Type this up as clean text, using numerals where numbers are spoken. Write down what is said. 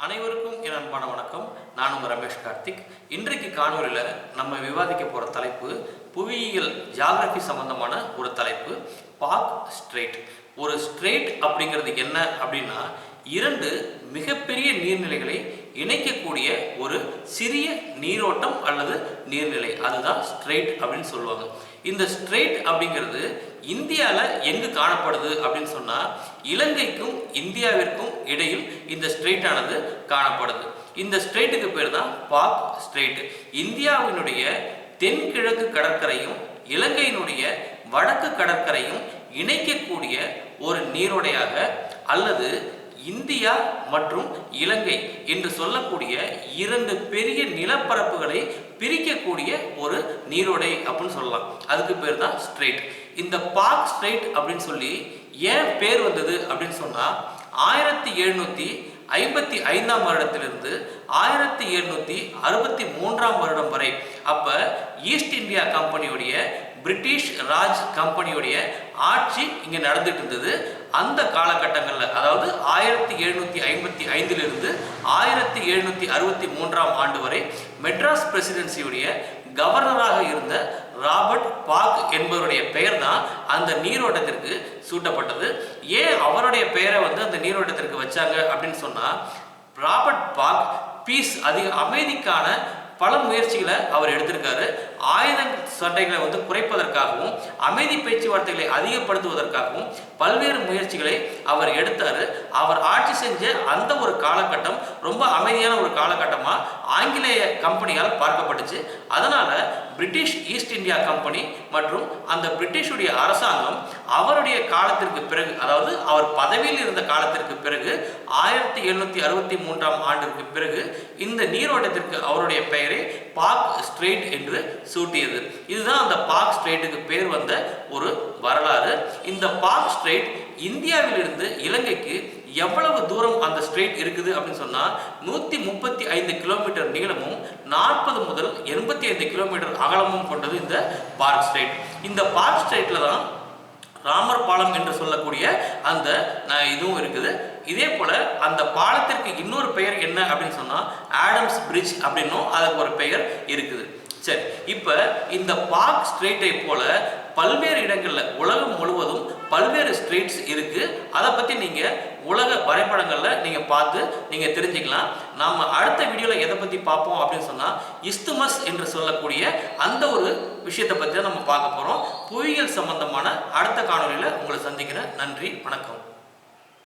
அனைவருக்கும் என் அன்பான வணக்கம். நான் உங்கள் ரமேஷ் கார்த்திக். இன்றைக்கு காணொலியில் நம்ம விவாதிக்க போகிற தலைப்பு புவியியல் ஜியாகிரபி சம்பந்தமான ஒரு தலைப்பு, பார்க் ஸ்ட்ரெய்ட். ஒரு ஸ்ட்ரெய்ட் அப்படிங்கிறது என்ன அப்படின்னா, இரண்டு மிகப்பெரிய நீர்நிலைகளை இணைக்கக்கூடிய ஒரு சிறிய நீரோட்டம் அல்லது நீர்நிலை, அதுதான் ஸ்ட்ரெய்ட் அப்படின்னு சொல்லுவாங்க. இந்த ஸ்ட்ரெய்ட் அப்படிங்கிறது இந்தியாவில் எங்கு காணப்படுது அப்படின்னு சொன்னால், இலங்கைக்கும் இந்தியாவிற்கும் இடையில் இந்த ஸ்ட்ரெய்ட் ஆனது காணப்படுது. இந்த ஸ்ட்ரெய்ட்டுக்கு பேர் தான் பார்க் ஸ்ட்ரெய்ட். இந்தியாவினுடைய தென்கிழக்கு கடற்கரையும் இலங்கையினுடைய வடக்கு கடற்கரையும் இணைக்கக்கூடிய ஒரு நீரோடையாக, அல்லது இந்தியா மற்றும் இலங்கை என்று சொல்லக்கூடிய இரண்டு பெரிய நிலப்பரப்புகளை பிரிக்கக்கூடிய ஒரு நீரோடை அப்படின்னு சொல்லலாம். அதுக்கு பேர் தான் ஸ்ட்ரெய்ட். இந்த பார்க் ஸ்ட்ரெய்ட் அப்படின்னு சொல்லி ஏன் பேர் வந்தது அப்படின்னு சொன்னா, 1755 வருடத்திலிருந்து 1763 வருடம் வரை, அப்ப ஈஸ்ட் இந்தியா கம்பெனியுடைய, பிரிட்டிஷ் ராஜ் கம்பெனியுடைய ஆட்சி இங்க நடந்துட்டு இருந்தது. அந்த காலகட்டங்களில், அதாவது 1755 1763 ஆண்டு வரை மெட்ராஸ் பிரசிடென்சியுடைய கவர்னராக இருந்த ராபர்ட் பார்க் என்பவருடைய பெயர் தான் அந்த நீரோட்டத்திற்கு சூட்டப்பட்டது. ஏன் அவருடைய பெயரை அந்த நீரோட்டத்திற்கு வச்சாங்க அப்படின்னு சொன்னா, ராபர்ட் பார்க் பீஸ், அமைதிக்கான பல முயற்சிகளை அவர் எடுத்திருக்காரு. ஆயுத சண்டைகளை குறைப்பதற்காகவும் அமைதி பேச்சுவார்த்தைகளை அதிகப்படுத்துவதற்காகவும் பல்வேறு முயற்சிகளை அவர் எடுத்தார். அவர் ஆட்சி செஞ்ச அந்த ஒரு காலகட்டம் ரொம்ப அமைதியான ஒரு காலகட்டமாக ஆங்கிலேய கம்பெனியால் பார்க்கப்பட்டுச்சு. அதனால பிரிட்டிஷ் ஈஸ்ட் இந்தியா கம்பெனி மற்றும் அந்த பிரிட்டிஷுடைய அரசாங்கம் அவருடைய காலத்திற்கு பிறகு, அதாவது அவர் பதவியில் இருந்த காலத்திற்கு பிறகு 1763 ஆண்டிற்கு பிறகு இந்த நீரோட்டத்திற்கு அவருடைய பெயரை பார்க் ஸ்ட்ரெய்ட் என்று சூட்டியது. இதுதான் அந்த பார்க் ஸ்ட்ரெய்ட்டுக்கு பேர் வந்த ஒரு வரலாறு. இந்த பார்க் ஸ்ட்ரெய்ட் இந்தியாவிலிருந்து இலங்கைக்கு எவ்வளவு தூரம் அந்த ஸ்ட்ரெய்ட் இருக்குது அப்படின்னு சொன்னா, 135 கிலோமீட்டர் நீளமும் 40 முதல் 85 கிலோமீட்டர் அகலமும் கொண்டது இந்த பார்க் ஸ்ட்ரெய்ட். இந்த பார்க் ஸ்ட்ரெய்ட்ல தான் ராமர் பாலம் என்று சொல்லக்கூடிய அந்த இதுவும் இருக்குது. இதே போல அந்த பாலத்திற்கு இன்னொரு பெயர் என்ன அப்படின்னு சொன்னா, ஆடம்ஸ் பிரிட்ஜ் அப்படின்னும் அதுக்கு ஒரு பெயர் இருக்குது. சரி, இப்ப இந்த பார்க் ஸ்ட்ரெய்ட்டை போல பல்வேறு இடங்கள்ல உலகம் முழுவதும் பல்வேறு ஸ்ட்ரெய்ட்ஸ் இருக்கு. அதை பத்தி நீங்க உலக வரைபடங்கள்ல நீங்க பார்த்து நீங்க தெரிஞ்சுக்கலாம். நாம அடுத்த வீடியோல எதை பத்தி பார்ப்போம் அப்படின்னு சொன்னா, இஸ்துமஸ் என்று சொல்லக்கூடிய அந்த ஒரு விஷயத்தை பத்தி தான் நம்ம பார்க்க போறோம். புவியியல் சம்பந்தமான அடுத்த காணொலியில உங்களை சந்திக்கிறேன். நன்றி, வணக்கம்.